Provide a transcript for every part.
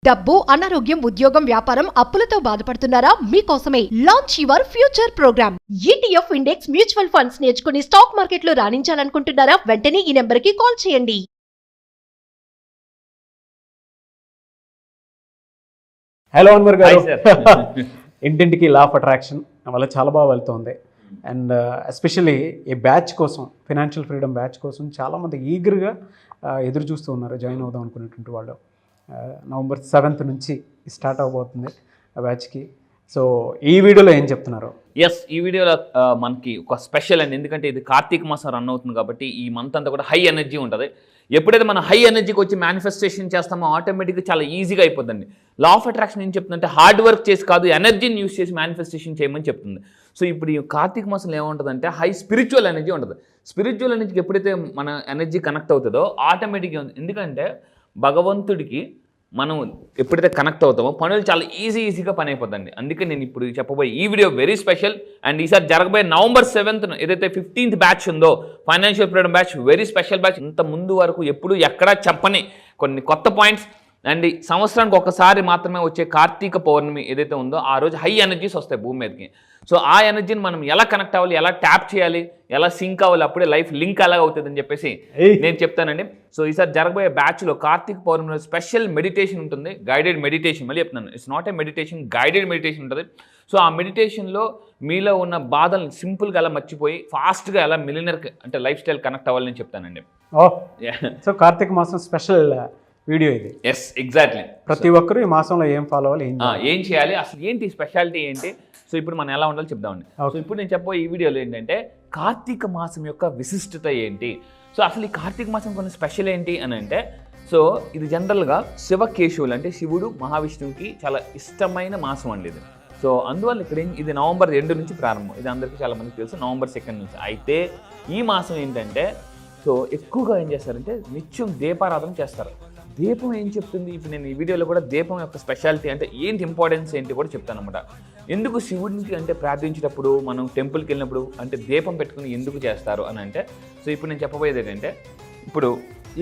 డబ్బు, అనారోగ్యం, ఉద్యోగం, వ్యాపారం, అప్పులతో బాధపడుతున్నారా? మీకోసమే launch your future program. ETF index mutual funds నేర్చుకుని స్టాక్ మార్కెట్లో రాణించాలనుకుంటున్నారా? వెంటనే ఈ నెంబర్కి కాల్ చేయండి. హలో అన్వర్ గారు. ఇంటింటికి లా ఆఫ్ అట్రాక్షన్ వల్ల చాలా బాగా వెళ్తుంది. అండ్ ఎస్పెషల్లీ ఈ బ్యాచ్ కోసం, ఫినాన్షియల్ ఫ్రీడమ్ బ్యాచ్ కోసం చాలామంది ఈగర్గా ఎదురు చూస్తూ ఉన్నారు జాయిన్ అవుదాం అనుకునేటువంటి వాళ్ళు. నవంబర్ 7th నుంచి స్టార్ట్ అవబోతుంది ఆ బ్యాచ్కి. సో ఈ వీడియోలో ఏం చెప్తున్నారు? ఎస్, ఈ వీడియోలో మనకి ఒక స్పెషల్ అండి. ఎందుకంటే ఇది కార్తీక మాసం రన్ అవుతుంది కాబట్టి ఈ మంత్ అంతా కూడా హై ఎనర్జీ ఉంటుంది. ఎప్పుడైతే మనం హై ఎనర్జీకి వచ్చి మేనిఫెస్టేషన్ చేస్తామో ఆటోమేటిక్గా చాలా ఈజీగా అయిపోతుంది. లా ఆఫ్ అట్రాక్షన్ ఏం చెప్తుందంటే హార్డ్ వర్క్ చేసి కాదు, ఎనర్జీని యూస్ చేసి మేనిఫెస్టేషన్ చేయమని చెప్తుంది. సో ఇప్పుడు ఈ కార్తీక మాసంలో ఏముంటుందంటే హై స్పిరిచువల్ ఎనర్జీ ఉంటుంది. స్పిరిచువల్ ఎనర్జీకి ఎప్పుడైతే మన ఎనర్జీ కనెక్ట్ అవుతుందో ఆటోమేటిక్గా, ఎందుకంటే భగవంతుడికి మనం ఎప్పుడైతే కనెక్ట్ అవుతామో పనులు చాలా ఈజీగా పని అయిపోతుంది. అందుకే నేను ఇప్పుడు చెప్పబోయే ఈ వీడియో వెరీ స్పెషల్. అండ్ ఈసారి జరగబోయే నవంబర్ 7th ఏదైతే 15th బ్యాచ్ ఉందో financial freedom batch, very special batch. ఇంత ముందు వరకు ఎప్పుడు ఎక్కడా చెప్పని కొన్ని కొత్త పాయింట్స్. అండ్ సంవత్సరానికి ఒకసారి మాత్రమే వచ్చే కార్తీక పౌర్ణమి ఏదైతే ఉందో ఆ రోజు హై ఎనర్జీస్ వస్తాయి భూమి మీదకి. సో ఆ ఎనర్జీని మనం ఎలా కనెక్ట్ అవ్వాలి, ఎలా ట్యాప్ చేయాలి, ఎలా సింక్ అవ్వాలి, అప్పుడే లైఫ్ లింక్ ఎలా అవుతుంది అని చెప్పేసి నేను చెప్తానండి. సో ఈసారి జరగబోయే బ్యాచ్లో కార్తీక పౌర్ణమిలో స్పెషల్ మెడిటేషన్ ఉంటుంది, గైడెడ్ మెడిటేషన్. మళ్ళీ చెప్తున్నాను, it's not a meditation, guided meditation ఉంటుంది. సో ఆ మెడిటేషన్లో మీలో ఉన్న బాధలను సింపుల్గా ఎలా మర్చిపోయి ఫాస్ట్గా ఎలా మిలియనర్ అంటే లైఫ్ స్టైల్ కనెక్ట్ అవ్వాలని నేను చెప్తానండి. సో కార్తీక మాసం స్పెషల్ వీడియో ఇది. Yes, exactly. ప్రతి ఒక్కరు ఈ మాసంలో ఏం ఫాలో అవ్వాలి, ఏం చేయాలి, అసలు ఏంటి స్పెషాలిటీ ఏంటి, సో ఇప్పుడు మనం ఎలా ఉండాలో చెప్దామండి. సో ఇప్పుడు నేను చెప్పబోయే ఈ వీడియోలో ఏంటంటే కార్తీక మాసం యొక్క విశిష్టత ఏంటి. సో అసలు ఈ కార్తీక మాసం కొన్ని స్పెషల్ ఏంటి అని అంటే, సో ఇది జనరల్గా శివకేశవులు అంటే శివుడు మహావిష్ణువుకి చాలా ఇష్టమైన మాసం అండి ఇది. సో అందువల్ల ఇక్కడ ఇది నవంబర్ 2 నుంచి ప్రారంభం. ఇది అందరికీ చాలా మందికి తెలుసు, నవంబర్ 2 నుంచి. అయితే ఈ మాసం ఏంటంటే సో ఎక్కువగా ఏం చేస్తారంటే నిత్యం దీపారాధన చేస్తారు. దీపం ఏం చెప్తుంది, ఇప్పుడు నేను ఈ వీడియోలో కూడా దీపం యొక్క స్పెషాలిటీ అంటే ఏంటి, ఇంపార్టెన్స్ ఏంటి కూడా చెప్తాను అనమాట. ఎందుకు శివుడికి అంటే ప్రార్థించేటప్పుడు మనం టెంపుల్కి వెళ్ళినప్పుడు అంటే దీపం పెట్టుకుని ఎందుకు చేస్తారు అని అంటే, సో ఇప్పుడు నేను చెప్పబోయేది ఏంటంటే, ఇప్పుడు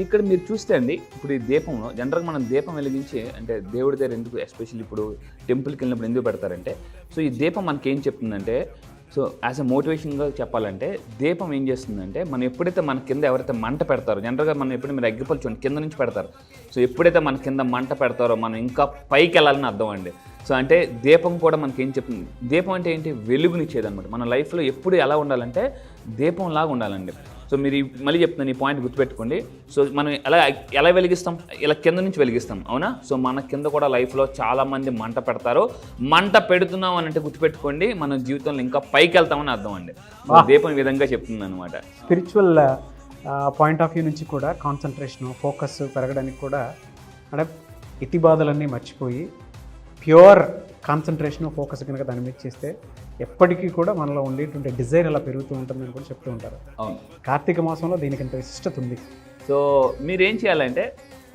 ఇక్కడ మీరు చూస్తే అండి, ఇప్పుడు ఈ దీపంలో జనరల్గా మనం దీపం వెలిగించి అంటే దేవుడి దగ్గర ఎందుకు, ఎస్పెషల్లీ ఇప్పుడు టెంపుల్కి వెళ్ళినప్పుడు ఎందుకు పెడతారంటే, సో ఈ దీపం మనకి ఏం చెప్తుందంటే, సో యాజ్ ఎ మోటివేషన్గా చెప్పాలంటే దీపం ఏం చేస్తుందంటే, మనం ఎప్పుడైతే మన కింద ఎవరైతే మంట పెడతారో, జనరల్గా మనం ఎప్పుడైతే మీరు అగ్గిపుల్ల చూడండి కింద నుంచి పెడతారు. సో ఎప్పుడైతే మన కింద మంట పెడతారో మనం ఇంకా పైకి వెళ్ళాలని అర్థం అండి. సో అంటే దీపం కూడా మనకి ఏం చెప్తుంది, దీపం అంటే ఏంటి, వెలుగునిచ్చేది అనమాట. మన లైఫ్లో ఎప్పుడు ఎలా ఉండాలంటే దీపంలాగా ఉండాలండి. సో మీరు మళ్ళీ చెప్తున్నాను, ఈ పాయింట్ గుర్తుపెట్టుకోండి. సో మనం ఎలా వెలిగిస్తాం, ఇలా కింద నుంచి వెలిగిస్తాం, అవునా? సో మన కింద కూడా లైఫ్లో చాలామంది మంట పెడతారు. మంట పెడుతున్నాం అని అంటే గుర్తుపెట్టుకోండి, మన జీవితంలో ఇంకా పైకి వెళ్తామని అర్థం అండి. దీపం ఈ విధంగా చెప్తుంది అనమాట. స్పిరిచువల్ పాయింట్ ఆఫ్ వ్యూ నుంచి కూడా కాన్సన్ట్రేషన్, ఫోకస్ పెరగడానికి కూడా అంటే ఇతి బాధలన్నీ మర్చిపోయి ప్యూర్ కాన్సన్ట్రేషన్, ఫోకస్ కనుక దాని మీద చేస్తే ఎప్పటికీ కూడా మనలో ఉండేటువంటి డిజైర్ అలా పెరుగుతూ ఉంటుందని కూడా చెప్తూ ఉంటారు. అవును, కార్తీక మాసంలో దీనికి ఇంత విశిష్టత ఉంది. సో మీరు ఏం చేయాలంటే,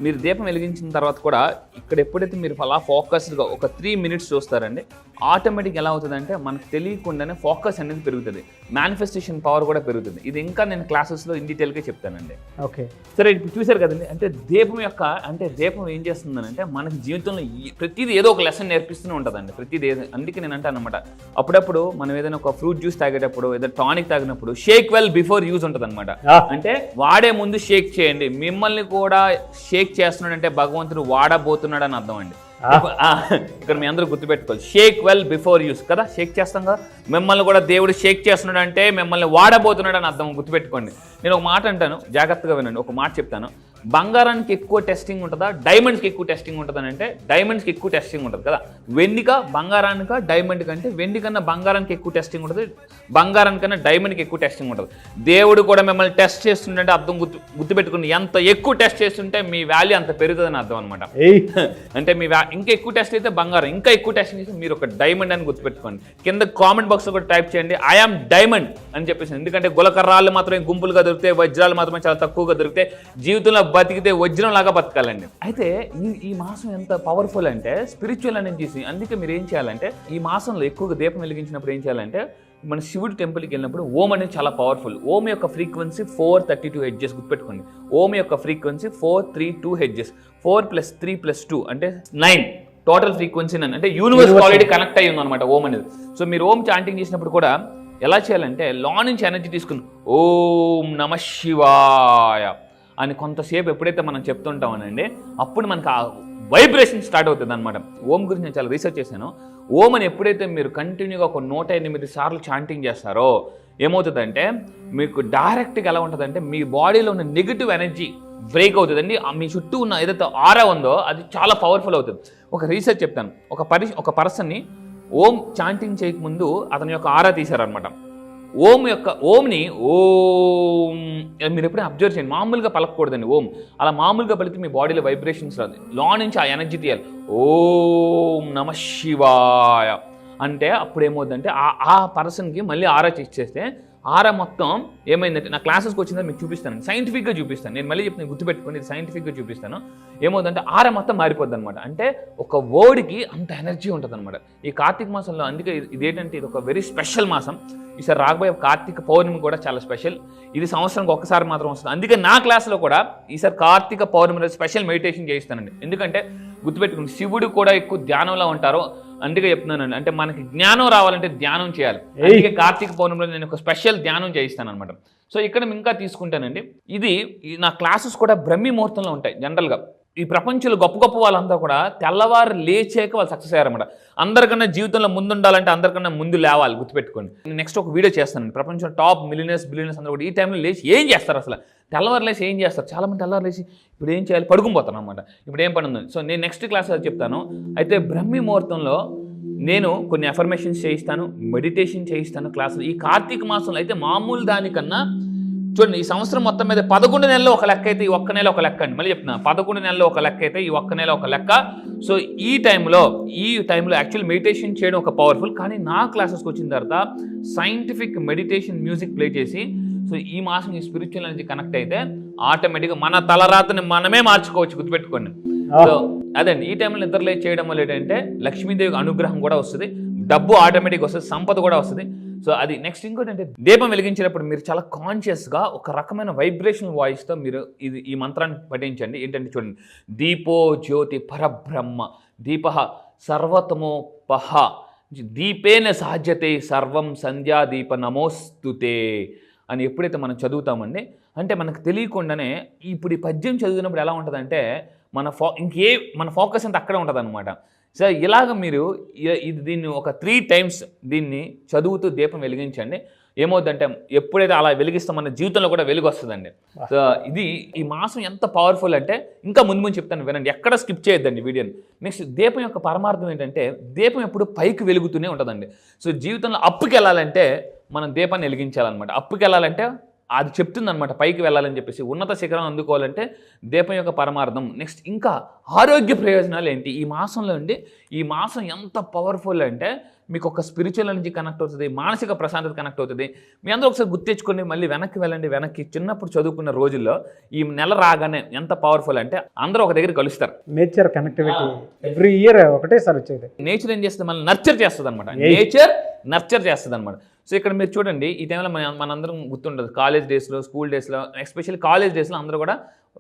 మీరు దీపం వెలిగించిన తర్వాత కూడా ఇక్కడ ఎప్పుడైతే మీరు అలా ఫోకస్డ్గా ఒక 3 minutes చూస్తారండి, ఆటోమేటిక్ ఎలా అవుతుందంటే మనకు తెలియకుండానే ఫోకస్ అనేది పెరుగుతుంది, మేనిఫెస్టేషన్ పవర్ కూడా పెరుగుతుంది. ఇది ఇంకా నేను క్లాసెస్లో ఇన్ డీటెయిల్గా చెప్తానండి. ఓకే, సరే ఇప్పుడు చూశారు కదండి. అంటే దీపం యొక్క అంటే దీపం ఏం చేస్తుందనంటే మనకి జీవితంలో ప్రతిదీ ఏదో ఒక లెసన్ నేర్పిస్తూనే ఉంటుందండి, ప్రతిదీ. అందుకే నేను అంటాను అనమాట, అప్పుడప్పుడు మనం ఏదైనా ఒక ఫ్రూట్ జ్యూస్ తాగేటప్పుడు, ఏదైనా టానిక్ తాగినప్పుడు షేక్ వెల్ బిఫోర్ యూజ్ ఉంటుంది అనమాట. అంటే వాడే ముందు షేక్ చేయండి. మిమ్మల్ని కూడా షేక్ చేస్తున్నాడంటే భగవంతుడు వాడబోతున్నాడు అని అర్థం అండి. ఇక్కడ మీ అందరూ గుర్తుపెట్టుకోవాలి, షేక్ వెల్ బిఫోర్ యూస్ కదా, షేక్ చేస్తాం కదా. మిమ్మల్ని కూడా దేవుడు షేక్ చేస్తున్నాడు అంటే మిమ్మల్ని వాడబోతున్నాడు అని అర్థం, గుర్తుపెట్టుకోండి. నేను ఒక మాట అంటాను, జాగ్రత్తగా వినండి. ఒక మాట చెప్తాను, బంగారానికి ఎక్కువ టెస్టింగ్ ఉంటుందా, డైమండ్స్కి ఎక్కువ టెస్టింగ్ ఉంటుందని అంటే డైమండ్స్కి ఎక్కువ టెస్టింగ్ ఉంటుంది కదా. వెండిక బంగారానిక డైమండ్ కంటే వెండి కన్నా బంగారానికి ఎక్కువ టెస్టింగ్ ఉంటుంది, బంగారానికన్నా డైమండ్కి ఎక్కువ టెస్టింగ్ ఉంటుంది. దేవుడు కూడా మిమ్మల్ని టెస్ట్ చేస్తుంటే అర్థం గుర్తుపెట్టుకుని, ఎంత ఎక్కువ టెస్ట్ చేస్తుంటే మీ వాల్యూ అంత పెరుగుతుందని అర్థం అనమాట. అంటే మీ ఇంకా ఎక్కువ టెస్ట్ అయితే బంగారం, ఇంకా ఎక్కువ టెస్ట్ చేస్తే మీరు ఒక డైమండ్ అని గుర్తుపెట్టుకోండి. కింద కామెంట్ బాక్స్లో కూడా టైప్ చేయండి, ఐఆమ్ డైమండ్ అని చెప్పేసి. ఎందుకంటే గులకర్రాలు మాత్రమే గుంపులుగా దొరికితే, వజ్రాలు మాత్రమే చాలా తక్కువగా దొరికితే, జీవితంలో బతికితే వజ్రం లాగా బతకాలండి. అయితే ఈ మాసం ఎంత పవర్ఫుల్ అంటే స్పిరిచువల్ ఎనర్జీస్. అందుకే మీరు ఏం చేయాలంటే ఈ మాసంలో ఎక్కువగా దీపం వెలిగించినప్పుడు ఏం చేయాలంటే మన శివుడి టెంపుల్కి వెళ్ళినప్పుడు ఓం అనేది చాలా పవర్ఫుల్. ఓం యొక్క ఫ్రీక్వెన్సీ 432 హెడ్జెస్, గుర్తుపెట్టుకోండి. ఓం యొక్క ఫ్రీక్వెన్సీ 432 హెడ్జెస్, 4 + 3 + 2 అంటే 9 టోటల్ ఫ్రీక్వెన్సీ అంటే యూనివర్స్ ఆల్రెడీ కనెక్ట్ అయ్యి ఉంది అనమాట ఓం అనేది. సో మీరు ఓం చాంటింగ్ చేసినప్పుడు కూడా ఎలా చేయాలంటే లో నుంచి ఎనర్జీ తీసుకుని ఓం నమ శివాయ అని కొంతసేపు ఎప్పుడైతే మనం చెప్తుంటామనండి అప్పుడు మనకు ఆ వైబ్రేషన్ స్టార్ట్ అవుతుంది అనమాట. ఓం గురించి నేను చాలా రీసెర్చ్ చేశాను. ఓం అని ఎప్పుడైతే మీరు కంటిన్యూగా ఒక 108 సార్లు చాంటింగ్ చేస్తారో ఏమవుతుందంటే మీకు డైరెక్ట్గా ఎలా ఉంటుందంటే మీ బాడీలో ఉన్న నెగిటివ్ ఎనర్జీ బ్రేక్ అవుతుందండి. మీ చుట్టూ ఉన్న ఏదైతే ఆరా ఉందో అది చాలా పవర్ఫుల్ అవుతుంది. ఒక రీసెర్చ్ చెప్తాను. ఒక పర్సన్ని ఓం చాంటింగ్ చేయకముందు అతని యొక్క ఆరా తీశారనమాట. ఓంని ఓం మీరు ఎప్పుడైనా అబ్జర్వ్ చేయండి, మామూలుగా పలకూడదండి ఓం. అలా మామూలుగా పలికి మీ బాడీలో వైబ్రేషన్స్ రాదు, లో నుంచి ఆ ఎనర్జీ తీయాలి. ఓం నమ శివాయ అంటే అప్పుడు ఏమవుతుందంటే ఆ పర్సన్కి మళ్ళీ ఆరా చేస్తే ఆరా మొత్తం ఏమైందంటే నా క్లాసెస్కి వచ్చిందని మీకు చూపిస్తాను, సైంటిఫిక్గా చూపిస్తాను. నేను మళ్ళీ చెప్తాను, గుర్తుపెట్టుకుని ఇది సైంటిఫిక్గా చూపిస్తాను. ఏమవుతుందంటే ఆరా మొత్తం మారిపోద్ది అనమాట. అంటే ఒక వర్డ్కి అంత ఎనర్జీ ఉంటుంది అనమాట. ఈ కార్తీక మాసంలో అందుకే ఇదేంటంటే ఇది ఒక వెరీ స్పెషల్ మాసం. ఈసారి రాబోయే కార్తీక పౌర్ణమి కూడా చాలా స్పెషల్. ఇది సంవత్సరానికి ఒక్కసారి మాత్రం వస్తుంది. అందుకే నా క్లాస్లో కూడా ఈసారి కార్తీక పౌర్ణమి రోజు స్పెషల్ మెడిటేషన్ చేయిస్తానండి. ఎందుకంటే గుర్తుపెట్టుకుని శివుడు కూడా ఎక్కువ ధ్యానంలో ఉంటారు. అందుకే చెప్తున్నానండి, అంటే మనకి జ్ఞానం రావాలంటే ధ్యానం చేయాలి. అందుకే కార్తీక పౌర్ణమిలో నేను ఒక స్పెషల్ ధ్యానం చేయిస్తాను అనమాట. సో ఇక్కడ ఇంకా తీసుకుంటానండి, ఇది నా క్లాసెస్ కూడా బ్రహ్మీ ముహూర్తంలో ఉంటాయి. జనరల్గా ఈ ప్రపంచంలో గొప్ప గొప్ప వాళ్ళంతా కూడా తెల్లవారు లేచాక వాళ్ళు సక్సెస్ అయ్యారన్నమాట. అందరికన్నా జీవితంలో ముందు ఉండాలంటే అందరికన్నా ముందు లేవాలి, గుర్తుపెట్టుకోండి. నేను నెక్స్ట్ ఒక వీడియో చేస్తాను. ప్రపంచంలో టాప్ మిలియనర్స్ బిలియనర్స్ అందరూ కూడా ఈ టైంలో లేచి ఏం చేస్తారు, అసలు తెల్లవారు లేచి ఏం చేస్తారు. చాలామంది తెల్లవారు లేచి ఇప్పుడు ఏం చేయాలి, పడుకుపోతాను అనమాట. ఇప్పుడు ఏం పని ఉంది. సో నేను నెక్స్ట్ క్లాస్ అది చెప్తాను. అయితే బ్రహ్మీ ముహూర్తంలో నేను కొన్ని అఫర్మేషన్స్ చేయిస్తాను, మెడిటేషన్ చేయిస్తాను క్లాసులు. ఈ కార్తీక మాసంలో అయితే మామూలు దానికన్నా చూడండి, ఈ సంవత్సరం మొత్తం మీద 11 నెలలు ఒక లెక్క అయితే ఈ ఒక్క నెల ఒక లెక్క అండి. మళ్ళీ చెప్తున్నా, 11 నెలలు ఒక లెక్క అయితే ఈ ఒక్క నెల ఒక లెక్క. సో ఈ టైంలో యాక్చువల్ మెడిటేషన్ చేయడం ఒక పవర్ఫుల్. కానీ నా క్లాసెస్కి వచ్చిన తర్వాత సైంటిఫిక్ మెడిటేషన్ మ్యూజిక్ ప్లే చేసి సో ఈ మాసం ఈ స్పిరిచువల్ ఎనర్జీ కనెక్ట్ అయితే ఆటోమేటిక్గా మన తలరాతని మనమే మార్చుకోవచ్చు, గుర్తుపెట్టుకోండి. సో అదండి, ఈ టైంలో నిద్రలే చేయడం వల్ల ఏంటంటే లక్ష్మీదేవి అనుగ్రహం కూడా వస్తుంది, డబ్బు ఆటోమేటిక్గా వస్తుంది, సంపద కూడా వస్తుంది. సో అది నెక్స్ట్. ఇంకోటి అంటే దీపం వెలిగించేటప్పుడు మీరు చాలా కాన్షియస్గా ఒక రకమైన వైబ్రేషనల్ వాయిస్తో మీరు ఈ మంత్రాన్ని పఠించండి. ఏంటంటే చూడండి, దీపో జ్యోతి పరబ్రహ్మ దీప సర్వతమోపహ దీపేన సాధ్యతే సర్వం సంధ్యాదీప నమోస్తుతే అని ఎప్పుడైతే మనం చదువుతామండి, అంటే మనకు తెలియకుండానే ఇప్పుడు ఈ పద్యం చదివినప్పుడు ఎలా ఉంటుందంటే మన ఫోకస్ అంతా అక్కడే ఉంటుంది అనమాట. సో ఇలాగ మీరు దీన్ని ఒక 3 times దీన్ని చదువుతూ దీపం వెలిగించండి. ఏమవుతుందంటే ఎప్పుడైతే అలా వెలిగిస్తాం మన జీవితంలో కూడా వెలుగు వస్తుందండి. సో ఈ మాసం ఎంత పవర్ఫుల్ అంటే ఇంకా ముందు చెప్తాను, వినండి, ఎక్కడ స్కిప్ చేయొద్దండి వీడియోని. నెక్స్ట్ దీపం యొక్క పరమార్థం ఏంటంటే దీపం ఎప్పుడు పైకి వెలుగుతూనే ఉంటుందండి. సో జీవితంలో అప్పుకి వెళ్ళాలంటే మనం దీపాన్ని వెలిగించాలన్నమాట. అప్పుకి వెళ్ళాలంటే అది చెప్తుందనమాట, పైకి వెళ్ళాలని చెప్పేసి ఉన్నత శిఖరం అందుకోవాలంటే దీపం యొక్క పరమార్థం. నెక్స్ట్ ఇంకా ఆరోగ్య ప్రయోజనాలు ఏంటి ఈ మాసంలో అండి. ఈ మాసం ఎంత పవర్ఫుల్ అంటే మీకు ఒక స్పిరిచువల్ ఎనర్జీ కనెక్ట్ అవుతుంది, మానసిక ప్రశాంతత కనెక్ట్ అవుతుంది. మీ అందరూ ఒకసారి గుర్తించుకోండి, మళ్ళీ వెనక్కి వెళ్ళండి. వెనక్కి చిన్నప్పుడు చదువుకున్న రోజుల్లో ఈ నెల రాగానే ఎంత పవర్ఫుల్ అంటే అందరూ ఒక దగ్గర కలుస్తారు. నేచర్ కనెక్టివిటీ ఎవ్రీ ఇయర్ ఒకటేసారి వచ్చేది. నేచర్ ఏం చేస్తుంది, మళ్ళీ నర్చర్ చేస్తుంది అనమాట. నేచర్ నర్చర్ చేస్తుంది అనమాట. సో ఇక్కడ మీరు చూడండి, ఈ టైంలో మనందరం గుర్తుంటుంది కాలేజ్ డేస్లో, స్కూల్ డేస్లో, ఎస్పెషల్లీ కాలేజ్ డేస్లో అందరూ కూడా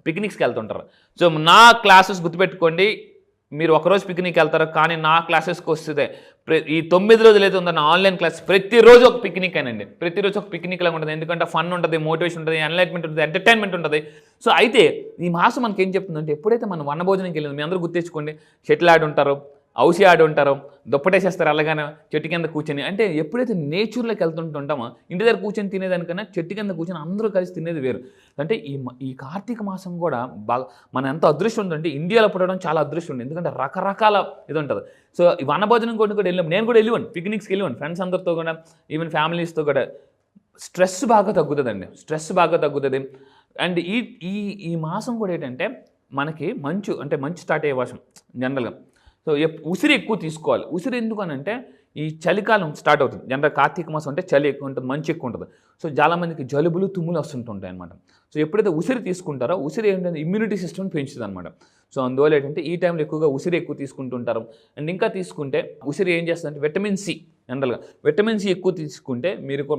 పిక్నిక్స్కి వెళ్తుంటారు. సో నా క్లాసెస్ గుర్తుపెట్టుకోండి, మీరు ఒకరోజు పిక్నిక్ వెళ్తారు, కానీ నా క్లాసెస్కి వస్తుంది ఈ 9 రోజులు అయితే ఉందన్న ఆన్లైన్ క్లాస్ ప్రతిరోజు ఒక పిక్నిక్ అనండి. ప్రతిరోజు ఒక పిక్నిక్ లాగా ఉంటుంది. ఎందుకంటే ఫన్ ఉంటుంది, మోటివేషన్ ఉంటుంది, ఎన్లైట్మెంట్ ఉంటుంది, ఎంటర్టైన్మెంట్ ఉంటుంది. సో అయితే ఈ మాసం మనకి ఏం చెప్తుందంటే ఎప్పుడైతే మనం వనభోజనంకి వెళ్ళింది, మీ అందరూ గుర్తించుకోండి, షటిల్ ఆడి ఉంటారు, ఔసి ఆడి ఉంటారు, దుప్పటేసేస్తారు అలాగానే చెట్టు కింద కూర్చొని. అంటే ఎప్పుడైతే నేచర్లోకి వెళ్తుంటుంటామో ఇంటి దగ్గర కూర్చొని తినేదానికన్నా చెట్టు కింద కూర్చొని అందరూ కలిసి తినేది వేరు. అంటే ఈ కార్తీక మాసం కూడా బాగా మన ఎంత అదృష్టం ఉందంటే ఇండియాలో పుట్టడం చాలా అదృష్టం ఉంది. ఎందుకంటే రకరకాల ఇది ఉంటుంది. సో ఈ వనభోజనం కూడా వెళ్ళాం, నేను కూడా వెళ్ళివాను, పిక్నిక్స్కి వెళ్ళివాను ఫ్రెండ్స్ అందరితో కూడా, ఈవెన్ ఫ్యామిలీస్తో కూడా. స్ట్రెస్ బాగా తగ్గుతుందండి, స్ట్రెస్ బాగా తగ్గుతుంది. అండ్ ఈ మాసం కూడా ఏంటంటే మనకి మంచు స్టార్ట్ అయ్యే మాసం జనరల్గా. సో ఉసిరి ఎక్కువ తీసుకోవాలి. ఉసిరి ఎందుకు అని అంటే ఈ చలికాలం స్టార్ట్ అవుతుంది. జనరల్ కార్తీక మాసం అంటే చలి ఎక్కువ ఉంటుంది, మంచు ఎక్కువ ఉంటుంది. సో చాలామందికి జలుబులు తుమ్ములు వస్తుంటుంటాయి అనమాట. సో ఎప్పుడైతే ఉసిరి తీసుకుంటారో ఉసిరి ఏంటంటే ఇమ్యూనిటీ సిస్టమ్ పెంచుతుంది అనమాట. సో అందువల్ల ఏంటంటే ఈ టైంలో ఎక్కువగా ఉసిరి ఎక్కువ తీసుకుంటుంటారు. అండ్ ఇంకా తీసుకుంటే ఉసిరి ఏం చేస్తుందంటే విటమిన్ సి జనరల్గా. విటమిన్ సి ఎక్కువ తీసుకుంటే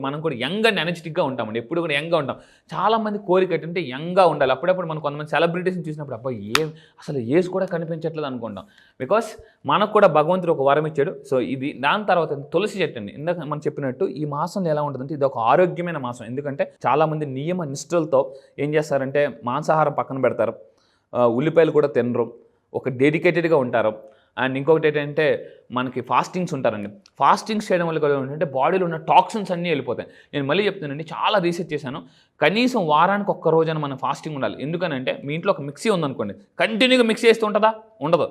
మనం కూడా యంగ్ అండ్ ఎనర్జెటిక్గా ఉంటామండి, ఎప్పుడు కూడా యంగ్గా ఉంటాం. చాలామంది కోరిక ఏంటంటే యంగ్గా ఉండాలి. అప్పుడప్పుడు మనం కొంతమంది సెలబ్రిటీస్ని చూసినప్పుడు అబ్బాయి అసలు ఏజ్ కూడా కనిపించట్లేదు అనుకుంటాం. బికాస్ మనకు కూడా భగవంతుడు ఒక వరం ఇచ్చాడు. సో ఇది దాని తర్వాత తులసి చెట్టు అండి. ఇందాక మనం చెప్పినట్టు ఈ మాసంలో ఎలా ఉంటుందంటే ఇది ఒక ఆరోగ్యమైన మాసం. ఎందుకంటే చాలామంది నియమ నిష్ఠలతో ఏం చేస్తారంటే మాంసాహారం పక్కన పెడతారు, ఉల్లిపాయలు కూడా తినరు, ఒక డెడికేటెడ్గా ఉంటారు. అండ్ ఇంకొకటి ఏంటంటే మనకి ఫాస్టింగ్స్ ఉంటారండి. ఫాస్టింగ్స్ చేయడం వల్ల కూడా ఏంటంటే బాడీలో ఉన్న టాక్సిన్స్ అన్నీ వెళ్ళిపోతాయి. నేను మళ్ళీ చెప్తానండి, చాలా రీసెర్చ్ చేశాను. కనీసం వారానికి ఒక్క రోజైనా మనం ఫాస్టింగ్ ఉండాలి. ఎందుకనంటే మీ ఇంట్లో ఒక మిక్సీ ఉందనుకోండి, కంటిన్యూగా మిక్సీ చేస్తూ ఉంటుందా? ఉండదు.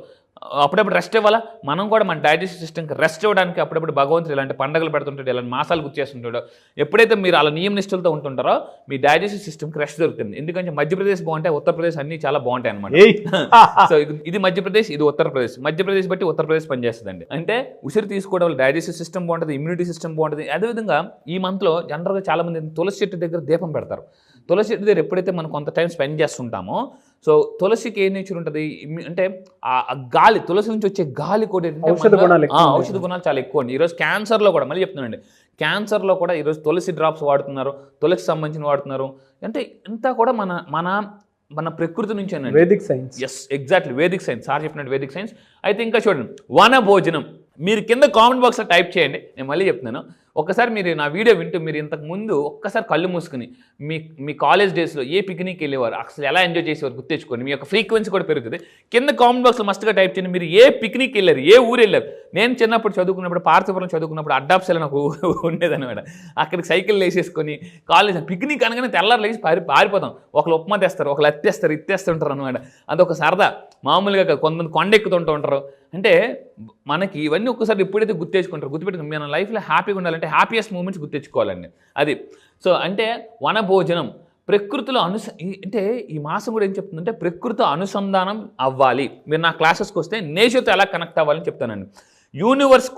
అప్పుడప్పుడు రెస్ట్ ఇవ్వాలా. మనం కూడా మన డైజెస్టివ్ సిస్టమ్కి రెస్ట్ ఇవ్వడానికి అప్పుడప్పుడు భగవంతుడు ఇలాంటి పండుగలు పెడుతుంటాడు, ఇలాంటి మాసాలు గుర్చేస్తుంటాడు. ఎప్పుడైతే మీరు అలా నియమ నిష్ఠలతో ఉంటుంటారో మీ డైజెస్టివ్ సిస్టమ్కి రెస్ట్ దొరుకుతుంది. ఎందుకంటే మధ్యప్రదేశ్ బాగుంటాయి, ఉత్తరప్రదేశ్ అన్నీ చాలా బాగుంటాయి అనమాట. సో ఇది మధ్యప్రదేశ్, ఇది ఉత్తరప్రదేశ్. మధ్యప్రదేశ్ బట్టి ఉత్తరప్రదేశ్ పనిచేస్తుందండి. అంటే ఉసిరి తీసుకోవడం వల్ల డైజెస్టివ్ సిస్టమ్ బాగుంటుంది, ఇమ్యూనిటీ సిస్టమ్ బాగుంటుంది. అదేవిధంగా ఈ మంత్లో జనరల్గా చాలామంది తులసి చెట్టు దగ్గర దీపం పెడతారు. తులసి చెట్టు దగ్గర ఎప్పుడైతే మనం కొంత టైం స్పెండ్ చేస్తుంటామో, సో తులసికి ఏ నేచర్ ఉంటుంది అంటే ఆ గాలి, తులసి నుంచి వచ్చే గాలి కూడా ఔషధ గుణాలు చాలా ఎక్కువ అండి. ఈరోజు క్యాన్సర్లో కూడా మళ్ళీ చెప్తున్నానండి, క్యాన్సర్లో కూడా ఈరోజు తులసి డ్రాప్స్ వాడుతున్నారు, తులసి సంబంధించిన వాడుతున్నారు. అంటే ఇంతా కూడా మన మన మన ప్రకృతి నుంచి అనండి, Vedic science. Yes, exactly Vedic science. Sir చెప్పినట్టు వేదిక్ సైన్స్. అయితే ఇంకా చూడండి, వన భోజనం. మీరు కింద కామెంట్ బాక్స్లో టైప్ చేయండి. నేను మళ్ళీ చెప్తున్నాను, ఒక్కసారి మీరు నా వీడియో వింటూ మీరు ఇంతకు ముందు ఒక్కసారి కళ్ళు మూసుకుని మీ కాలేజ్ డేస్లో ఏ పిక్నిక్ వెళ్ళేవారు, అసలు ఎలా ఎంజాయ్ చేసేవారు గుర్తు తెచ్చుకోండి. మీ యొక్క ఫ్రీక్వెన్సీ కూడా పెరుగుతుంది. కింద కామెంట్ బాక్స్లో మస్ట్గా టైప్ చేయండి, మీరు ఏ పిక్నిక్ వెళ్ళారు, ఏ ఊరు వెళ్ళారు. నేను చిన్నప్పుడు చదువుకున్నప్పుడు పార్థపురం చదువుకున్నప్పుడు అడ్డాప్సలు నాకు ఉండేదన్నమాట. అక్కడికి సైకిల్ వేసేసుకొని కాలేజ్ పిక్నిక్ అనగానే తెల్లారు లేచి పారిపోతాం. ఒకళ్ళు ఉప్మా తెస్తారు, ఒకళ్ళు అత్తేస్తారు, ఇత్తేస్తుంటారు అనమాట. అదొక సరదా. మామూలుగా కాదు, కొంతమంది కొండ ఎక్కుతుంటూ ఉంటారు. అంటే మనకి ఇవన్నీ ఒక్కసారి ఎప్పుడైతే గుర్తెచ్చుకుంటారు, గుర్తుపెట్టుకుని మన లైఫ్లో హ్యాపీగా ఉండాలంటే హ్యాపీయెస్ట్ మూమెంట్స్ గుర్తెచ్చుకోవాలండి. అది. సో అంటే వనభోజనం ప్రకృతిలో అంటే ఈ మాసం కూడా ఏం చెప్తుందంటే ప్రకృతితో అనుసంధానం అవ్వాలి. మీరు నా క్లాసెస్కి వస్తే నేచర్తో ఎలా కనెక్ట్ అవ్వాలని చెప్తానండి. యూనివర్స్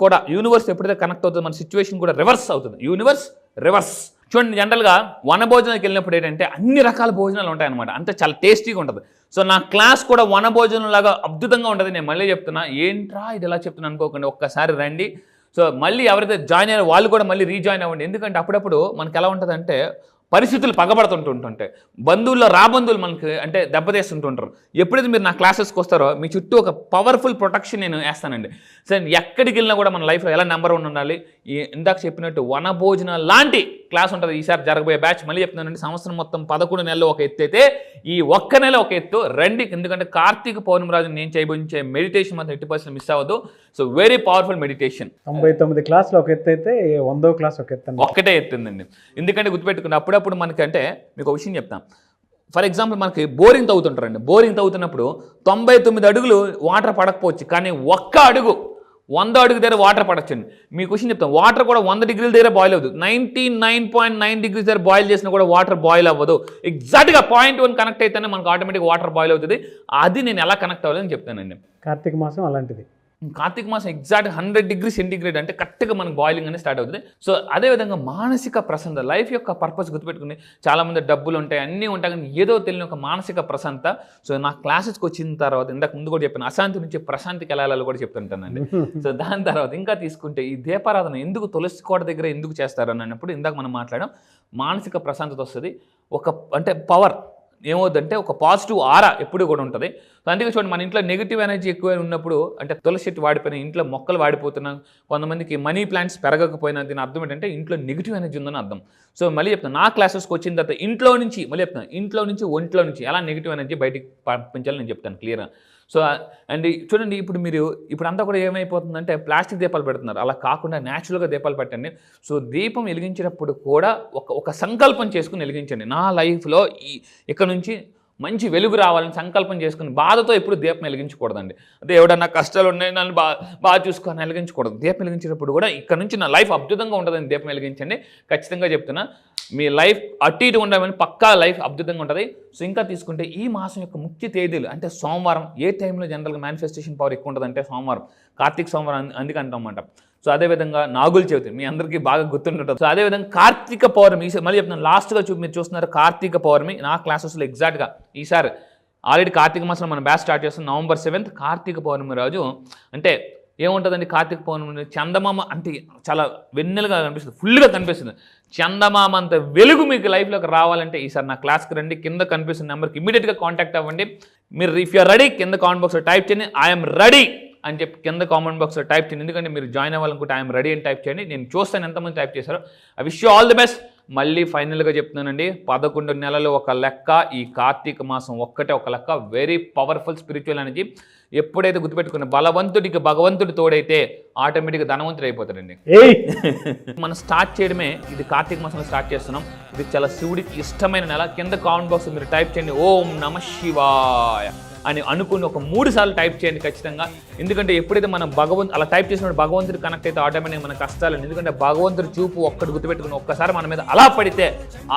ఎప్పుడైతే కనెక్ట్ అవుతుందో మన సిచ్యువేషన్ కూడా రివర్స్ అవుతుంది. Universe reverse. చూడండి, జనరల్గా వనభోజనానికి వెళ్ళినప్పుడు ఏంటంటే అన్ని రకాల భోజనాలు ఉంటాయన్నమాట. అంతే చాలా టేస్టీగా ఉంటుంది. సో నా క్లాస్ కూడా వనభోజనం లాగా అద్భుతంగా ఉంటుంది. నేను మళ్ళీ చెప్తున్నా, ఏంట్రా ఇది ఎలా చెప్తున్నా అనుకోకండి, ఒక్కసారి రండి. సో మళ్ళీ ఎవరైతే జాయిన్ అయ్యారో వాళ్ళు కూడా మళ్ళీ రీజాయిన్ అవ్వండి. ఎందుకంటే అప్పుడప్పుడు మనకి ఎలా ఉంటుందంటే పరిస్థితులు పగబడుతుంటుంటాయి, బంధువుల్లో రాబంధువులు మనకి అంటే దెబ్బతీస్తుంటుంటారు. ఎప్పుడైతే మీరు నా క్లాసెస్కి వస్తారో మీ చుట్టూ ఒక పవర్ఫుల్ ప్రొటెక్షన్ నేను వేస్తానండి. సో ఎక్కడికి వెళ్ళినా కూడా మన లైఫ్లో ఎలా నెంబర్ 1 ఉండాలి. ఇందాక చెప్పినట్టు వనభోజన లాంటి క్లాస్ ఉంటుంది ఈసారి జరగబోయే బ్యాచ్. మళ్ళీ చెప్తున్నానండి, సంవత్సరం మొత్తం 11 నెలలు ఒక ఎత్తు అయితే ఈ ఒక్క నెల ఒక ఎత్తు రండి. ఎందుకంటే కార్తీక పౌర్ణమి రోజు నేను చేయబోయే మెడిటేషన్ మాత్రం 80% మిస్ అవ్వదు. So very powerful meditation. 99 క్లాసులు ఒక ఎత్తు అయితే 100వ క్లాస్ ఒక ఎత్తు, ఒక్కటే ఎత్తుందండి. ఎందుకంటే గుర్తుపెట్టుకుని అప్పుడప్పుడు మనకి అంటే మీకు ఒక విషయం చెప్తాను. ఫర్ ఎగ్జాంపుల్ మనకి బోరింగ్ తవ్వుతుంటారండి. బోరింగ్ తవ్వుతున్నప్పుడు 99 అడుగులు వాటర్ పడకపోవచ్చు, కానీ ఒక్క అడుగు 100 అడుగు దగ్గర వాటర్ పడచ్చండి. మీ క్వశ్చన్ చెప్తాను, వాటర్ కూడా 100 డిగ్రీల దగ్గర బాయిల్ అవ్వదు. 99.9 డిగ్రీస్ దగ్గర బాయిల్ చేసినా కూడా వాటర్ బాయిల్ అవ్వదు. ఎగ్జాక్ట్గా 0.1 కనెక్ట్ అయితేనే మనకు ఆటోమేటిక్ వాటర్ బాయిల్ అవుతుంది. అది నేను ఎలా కనెక్ట్ అవ్వాలని చెప్తానండి. కార్తీక మాసం అలాంటిది. కార్తీక మాసం ఎగ్జాక్ట్ 100 డిగ్రీ సెంటిగ్రేడ్ అంటే కరెక్ట్గా మనకు బాయిలింగ్ అనేది స్టార్ట్ అవుతుంది. సో అదేవిధంగా మానసిక ప్రశాంతత, లైఫ్ యొక్క పర్పస్ గుర్తుపెట్టుకుని చాలామంది డబ్బులు ఉంటాయి, అన్నీ ఉంటాయి, కానీ ఏదో తెలియని ఒక మానసిక ప్రశాంతత. సో నా క్లాసెస్కి వచ్చిన తర్వాత ఇందాక ముందు కూడా చెప్పాను, అశాంతి నుంచి ప్రశాంతికి వెళ్ళాలని కూడా చెప్తుంటానండి. సో దాని తర్వాత ఇంకా తీసుకుంటే ఈ దీపారాధన ఎందుకు తులసి కోట దగ్గర ఎందుకు చేస్తారు అని అన్నప్పుడు ఇందాక మనం మాట్లాడడం, మానసిక ప్రశాంతత వస్తుంది. ఒక అంటే పవర్ ఏమవుతుందంటే ఒక పాజిటివ్ ఆరా ఎప్పుడు కూడా ఉంటుంది. సో అందుకే చూడండి, మన ఇంట్లో నెగిటివ్ ఎనర్జీ ఎక్కువ ఉన్నప్పుడు అంటే తులసి చెట్టు వాడిపోయినా, ఇంట్లో మొక్కలు వాడిపోతున్నా, కొంతమందికి మనీ ప్లాంట్స్ పెరగకపోయినా, దీని అర్థం ఏంటంటే ఇంట్లో నెగిటివ్ ఎనర్జీ ఉందని అర్థం. సో మళ్ళీ చెప్తాను, నా క్లాసెస్కి వచ్చిన తర్వాత ఇంట్లో నుంచి ఒంట్లో నుంచి ఎలా నెగిటివ్ ఎనర్జీ బయటికి పంపించాలని నేను చెప్తాను క్లియర్గా. సో అండ్ చూడండి, ఇప్పుడు అంతా కూడా ఏమైపోతుందంటే ప్లాస్టిక్ దీపాలు పెడుతున్నారు. అలా కాకుండా న్యాచురల్గా దీపాలు పెట్టండి. సో దీపం వెలిగించేటప్పుడు కూడా ఒక సంకల్పం చేసుకుని వెలిగించండి. నా లైఫ్లో ఇక్కడ నుంచి మంచి వెలుగు రావాలని సంకల్పం చేసుకుని బాధతో ఎప్పుడు దీపం వెలిగించకూడదండి. అదే ఎవడన్నా కష్టాలు ఉన్నాయి నన్ను బాగా చూసుకొని వెలిగించకూడదు. దీపం వెలిగించేటప్పుడు కూడా ఇక్కడ నుంచి నా లైఫ్ అద్భుతంగా ఉంటుందని దీపం వెలిగించండి. ఖచ్చితంగా చెప్తున్నా, మీ లైఫ్ అటు ఇటు ఉండమని పక్కా లైఫ్ అద్భుతంగా ఉంటుంది. సో ఇంకా తీసుకుంటే ఈ మాసం యొక్క ముఖ్య తేదీలు అంటే సోమవారం. ఏ టైంలో జనరల్గా మేనిఫెస్టేషన్ పవర్ ఎక్కువ ఉంటుంది అంటే సోమవారం, కార్తీక సోమవారం అందుకే అంటామన్నమాట. సో అదేవిధంగా నాగుల చవితి మీ అందరికీ బాగా గుర్తుంటుంది. సో అదేవిధంగా కార్తీక పౌర్ణమి, మళ్ళీ చెప్తున్నాను లాస్ట్గా మీరు చూస్తున్నారు కార్తీక పౌర్ణమి. నా క్లాసెస్లో ఎగ్జాక్ట్గా ఈసారి ఆల్రెడీ కార్తీక మాసం మనం బ్యాచ్ స్టార్ట్ చేస్తాం November 7th. కార్తీక పౌర్ణమి రోజు అంటే ఏముంటుందండి కార్తీక పౌర్ణమి చందమామ అంటే చాలా వెన్నెలుగా కనిపిస్తుంది, ఫుల్గా కనిపిస్తుంది. చందమామ అంత వెలుగు మీకు లైఫ్లోకి రావాలంటే ఈసారి నా క్లాస్కి రండి. కింద కనిపిస్తున్న నెంబర్కి ఇమీడియట్గా కాంటాక్ట్ అవ్వండి. మీరు ఇఫ్ యూఆర్ రెడీ కింద కామెంట్ బాక్స్లో టైప్ చేయండి ఐఎమ్ రెడీ అని చెప్పి కింద కామెంట్ బాక్స్లో టైప్ చేయండి. ఎందుకంటే మీరు జాయిన్ అవ్వాలనుకుంటే ఐఎమ్ రెడీ అని టైప్ చేయండి. నేను చూస్తాను ఎంతమంది టైప్ చేశారో. I wish you all the best. మళ్ళీ ఫైనల్గా చెప్తున్నానండి, 11 నెలలు ఒక లెక్క, ఈ కార్తీక మాసం ఒక్కటే ఒక లెక్క. Very powerful spiritual energy. ఎప్పుడైతే గుర్తుపెట్టుకున్న బలవంతుడికి భగవంతుడి తోడైతే ఆటోమేటిక్గా ధనవంతుడు అయిపోతాడండి. మనం స్టార్ట్ చేయడమే ఇది కార్తీక మాసంలో స్టార్ట్ చేస్తున్నాం. ఇది చాలా శివుడికి ఇష్టమైన నెల. కింద కామెంట్ బాక్స్ మీరు టైప్ చేయండి ఓం నమః శివాయ అని అనుకుని ఒక 3 సార్లు టైప్ చేయండి ఖచ్చితంగా. ఎందుకంటే ఎప్పుడైతే మనం అలా టైప్ చేసినప్పుడు భగవంతుడు కనెక్ట్ అయితే ఆటోమేటిక్గా మన కష్టాలు, ఎందుకంటే భగవంతుడు చూపు ఒక్కటి గుర్తుపెట్టుకుని ఒక్కసారి మన మీద అలా పడితే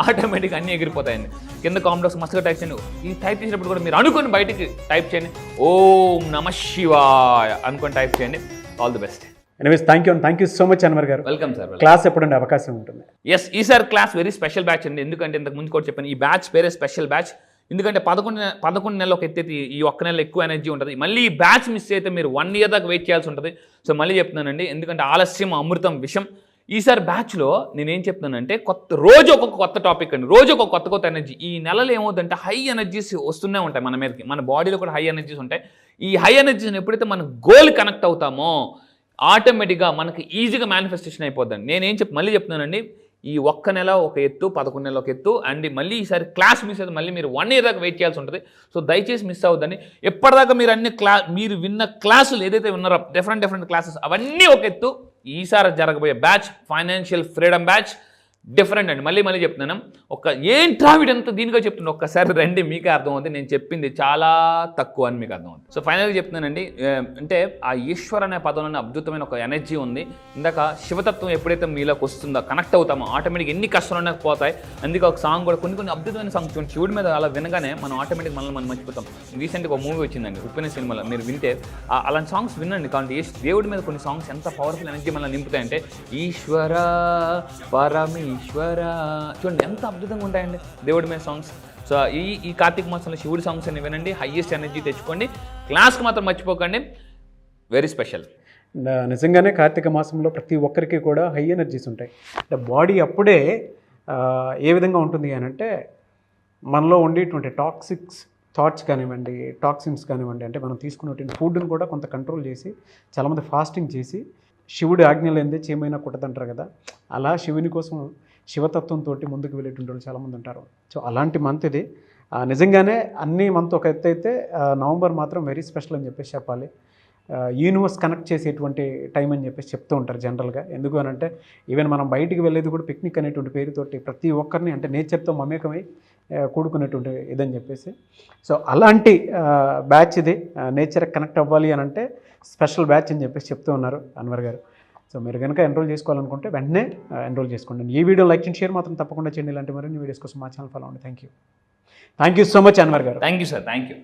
ఆటోమేటిక్గా అన్నీ ఎగిరిపోతాయండి. కింద కామెంట్ బాక్స్ మస్తుగా టైప్ చేయండి. ఈ టైప్ చేసినప్పుడు కూడా మీరు అనుకుని బయటికి టైప్ చేయండి ఓం నమః శివాయ అనుకుని టైప్ చేయండి. All the best. Anyways thank you so much Anwar గారు. Welcome sir. క్లాస్ ఎప్పుడంటే అవకాశం ఉంటుంది? ఎస్, ఈసారి క్లాస్ వెరీ స్పెషల్ బ్యాచ్ అండి. ఎందుకంటే ఇంతకు ముందు కూడా చెప్పాను, ఈ బ్యాచ్ పేరే స్పెషల్ బ్యాచ్. ఎందుకంటే 11 నెలలు ఒక ఎత్తేది, ఈ ఒక్క నెల ఎక్కువ ఎనర్జీ ఉంటుంది. మళ్ళీ ఈ బ్యాచ్ మిస్ అయితే మీరు 1 ఇయర్ దాకా వెయిట్ చేయాల్సి ఉంటుంది. సో మళ్ళీ చెప్తున్నానండి, ఎందుకంటే ఆలస్యం అమృతం విషం. ఈసారి బ్యాచ్లో నేనేం చెప్తున్నానంటే రోజు ఒక్కొక్క కొత్త టాపిక్ అండి, రోజు ఒక కొత్త ఎనర్జీ. ఈ నెలలో ఏమవుతుందంటే హై ఎనర్జీస్ వస్తూనే ఉంటాయి మన మీదకి, మన బాడీలో కూడా హై ఎనర్జీస్ ఉంటాయి. ఈ హై ఎనర్జీని ఎప్పుడైతే మన గోల్ కనెక్ట్ అవుతామో ఆటోమేటిక్గా మనకి ఈజీగా మేనిఫెస్టేషన్ అయిపోద్దండి. నేనేం మళ్ళీ చెప్తున్నానండి, ఈ ఒక్క నెల ఒక ఎత్తు, 11 నెలలు ఒక ఎత్తు. అండ్ మళ్ళీ ఈసారి క్లాస్ మిస్ అయితే మళ్ళీ మీరు 1 ఇయర్ దాకా వెయిట్ చేయాల్సి ఉంటుంది. సో దయచేసి మిస్ అవుద్దండి. ఎప్పటిదాకా మీరు మీరు విన్న క్లాసులు ఏదైతే విన్నారో డిఫరెంట్ క్లాసెస్ అవన్నీ ఒక ఎత్తు. ఈసారి జరగబోయే batch financial freedom batch different అండి. మళ్ళీ చెప్తున్నాను, ఏంట్రా వీడంతా దీనిగా చెప్తున్నా, ఒక్కసారి రండి మీకే అర్థమవుతుంది. నేను చెప్పింది చాలా తక్కువ అని మీకు అర్థమవుతుంది. సో ఫైనల్గా చెప్తున్నానండి, అంటే ఆ ఈశ్వర్ అనే పదంలోనే అద్భుతమైన ఒక ఎనర్జీ ఉంది. ఇందాక శివతత్వం ఎప్పుడైతే మీలోకి వస్తుందో కనెక్ట్ అవుతామో ఆటోమేటిక్ ఎన్ని కష్టాలు ఉన్నా పోతాయి. అందుకే ఒక సాంగ్ కూడా కొన్ని అద్భుతమైన సాంగ్ చూడండి, శివుడి మీద అలా వినగానే మనం ఆటోమేటిక్ మనం మర్చిపోతాం. రీసెంట్గా ఒక మూవీ వచ్చిందండి ఉప్పెన సినిమాలో, మీరు వింటే అలాంటి సాంగ్స్ వినండి. కాబట్టి దేవుడి మీద కొన్ని సాంగ్స్ ఎంత పవర్ఫుల్ ఎనర్జీ మనల్ని నింపుతాయంటే, ఈశ్వర పరమేశ్వర చూడండి ఎంత అద్భుతంగా ఉంటాయండి దేవుడి మీద సాంగ్స్. సో ఈ కార్తీక మాసంలో శివుడి సాంగ్స్ అని వినండి, హైయెస్ట్ ఎనర్జీ తెచ్చుకోండి. క్లాస్కి మాత్రం మర్చిపోకండి, వెరీ స్పెషల్. నిజంగానే కార్తీక మాసంలో ప్రతి ఒక్కరికి కూడా హై ఎనర్జీస్ ఉంటాయి. అంటే బాడీ అప్పుడే ఏ విధంగా ఉంటుంది అని అంటే, మనలో ఉండేటువంటి టాక్సిక్స్ థాట్స్ కానివ్వండి, టాక్సిన్స్ కానివ్వండి, అంటే మనం తీసుకున్నటువంటి ఫుడ్ని కూడా కొంత కంట్రోల్ చేసి, చాలామంది ఫాస్టింగ్ చేసి, శివుడి ఆజ్ఞలు ఏందే చేయమైనా కుట్టదంటారు కదా, అలా శివుని కోసం శివతత్వంతో ముందుకు వెళ్ళేటువంటి వాళ్ళు చాలామంది ఉంటారు. సో అలాంటి మంత్ ఇది. నిజంగానే అన్ని మంత్ ఒక ఎత్తు అయితే నవంబర్ మాత్రం వెరీ స్పెషల్ అని చెప్పేసి చెప్పాలి. యూనివర్స్ కనెక్ట్ చేసేటువంటి టైం అని చెప్పేసి చెప్తూ ఉంటారు జనరల్గా. ఎందుకు అని అంటే, ఈవెన్ మనం బయటికి వెళ్ళేది కూడా పిక్నిక్ అనేటువంటి పేరుతోటి ప్రతి ఒక్కరిని అంటే నేచర్తో మమేకమై కూడుకునేటువంటి ఇదని చెప్పేసి. సో అలాంటి బ్యాచ్ ఇది. నేచర్ కనెక్ట్ అవ్వాలి అని అంటే స్పెషల్ బ్యాచ్ అని చెప్పేసి చెప్తూ ఉన్నారు అన్వర్ గారు. సో మీరు కనుక ఎన్రోల్ చేసుకోవాలనుకుంటే వెంటనే ఎన్రోల్ చేసుకోండి. ఈ వీడియో లైక్ అండ్ షేర్ మాత్రం తప్పకుండా చేయండి. ఇలాంటి మరిన్ని వీడియోస్ కోసం మా ఛానల్ ఫాలో అవ్వండి. Thank you so much Anwar గారు. Thank you sir. Thank you.